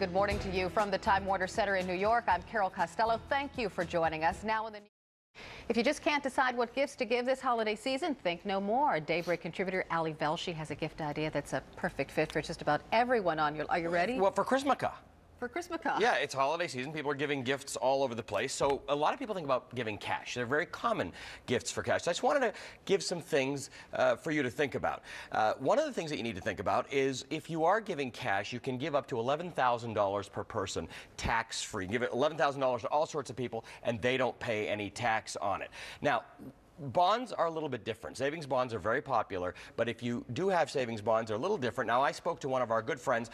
good morning to you from the Time Warner Center in New York. I'm Carol Costello. Thank you for joining us. Now in the If you just can't decide what gifts to give this holiday season, think no more. Daybreak contributor Velshi has a gift idea that's a perfect fit for just about everyone on your... Are you ready? Well, for Christmas. For Christmas. Yeah, it's holiday season. People are giving gifts all over the place. So a lot of people think about giving cash. They're very common gifts for cash. So I just wanted to give some things for you to think about. One of the things that you need to think about is if you are giving cash, you can give up to $11,000 per person tax-free. Give it $11,000 to all sorts of people, and they don't pay any tax on it. Now, bonds are a little bit different. Savings bonds are very popular, but if you do have savings bonds, they're a little different. Now, I spoke to one of our good friends,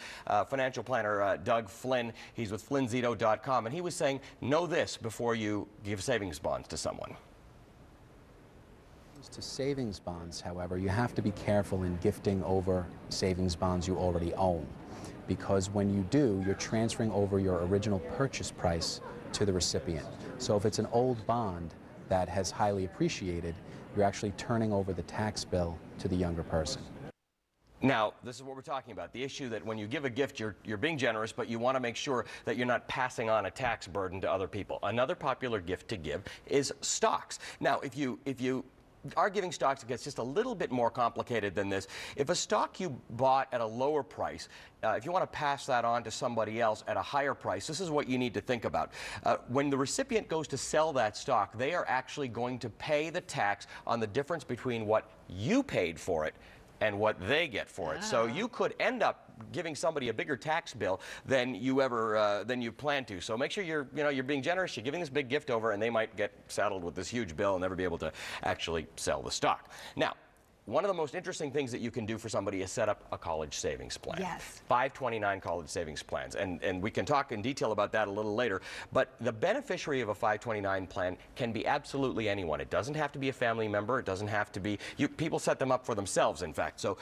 financial planner Doug Flynn. He's with FlynnZito.com, and he was saying, know this before you give savings bonds to someone. To savings bonds, however, you have to be careful in gifting over savings bonds you already own, because when you do, you're transferring over your original purchase price to the recipient. So if it's an old bond that has highly appreciated, you're actually turning over the tax bill to the younger person. Now, this is what we're talking about. The issue that when you give a gift, you're being generous, but you want to make sure that you're not passing on a tax burden to other people. Another popular gift to give is stocks. Now, if you are giving stocks, it gets just a little bit more complicated than this. If a stock you bought at a lower price, if you want to pass that on to somebody else at a higher price, this is what you need to think about. When the recipient goes to sell that stock, they are actually going to pay the tax on the difference between what you paid for it and what they get for it. So you could end up giving somebody a bigger tax bill than you ever than you plan to. So make sure you're being generous. You're giving this big gift over, and they might get saddled with this huge bill and never be able to actually sell the stock. Now, one of the most interesting things that you can do for somebody is set up a college savings plan. Yes. 529 college savings plans. And we can talk in detail about that a little later. But the beneficiary of a 529 plan can be absolutely anyone. It doesn't have to be a family member. It doesn't have to be... people set them up for themselves, in fact. So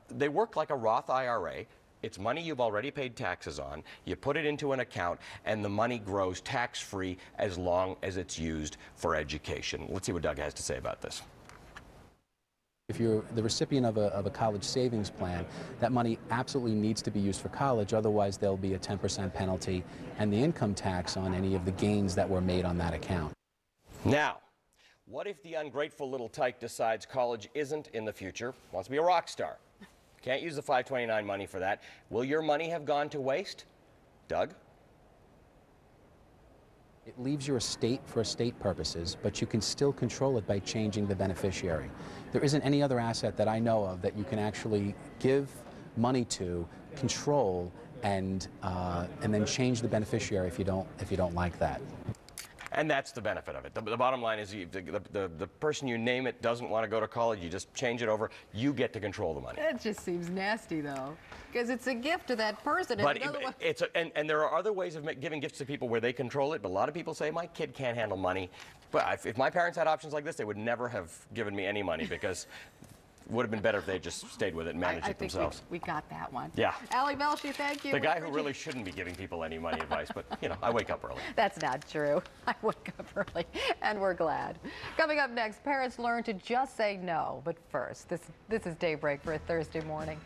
they work like a Roth IRA. It's money you've already paid taxes on. You put it into an account, and the money grows tax-free as long as it's used for education. Let's see what Doug has to say about this. If you're the recipient of a college savings plan, that money absolutely needs to be used for college, otherwise there'll be a 10% penalty and the income tax on any of the gains that were made on that account. Now, what if the ungrateful little tyke decides college isn't in the future, wants to be a rock star? Can't use the 529 money for that. Will your money have gone to waste? Doug? It leaves your estate for estate purposes, but you can still control it by changing the beneficiary. There isn't any other asset that I know of that you can actually give money to, control, and then change the beneficiary if you don't like that. And that's the benefit of it. The bottom line is the person you name it doesn't want to go to college. You just change it over. You get to control the money. It just seems nasty, though, because it's a gift to that person. But and there are other ways of giving gifts to people where they control it. But a lot of people say, my kid can't handle money. But if my parents had options like this, they would never have given me any money, because it would have been better if they just stayed with it and managed it themselves. We got that one. Yeah. Velshi, thank you. The guy who really shouldn't be giving people any money advice, but, I wake up early. That's not true. I wake up early, and we're glad. Coming up next, parents learn to just say no. But first, this is Daybreak for a Thursday morning.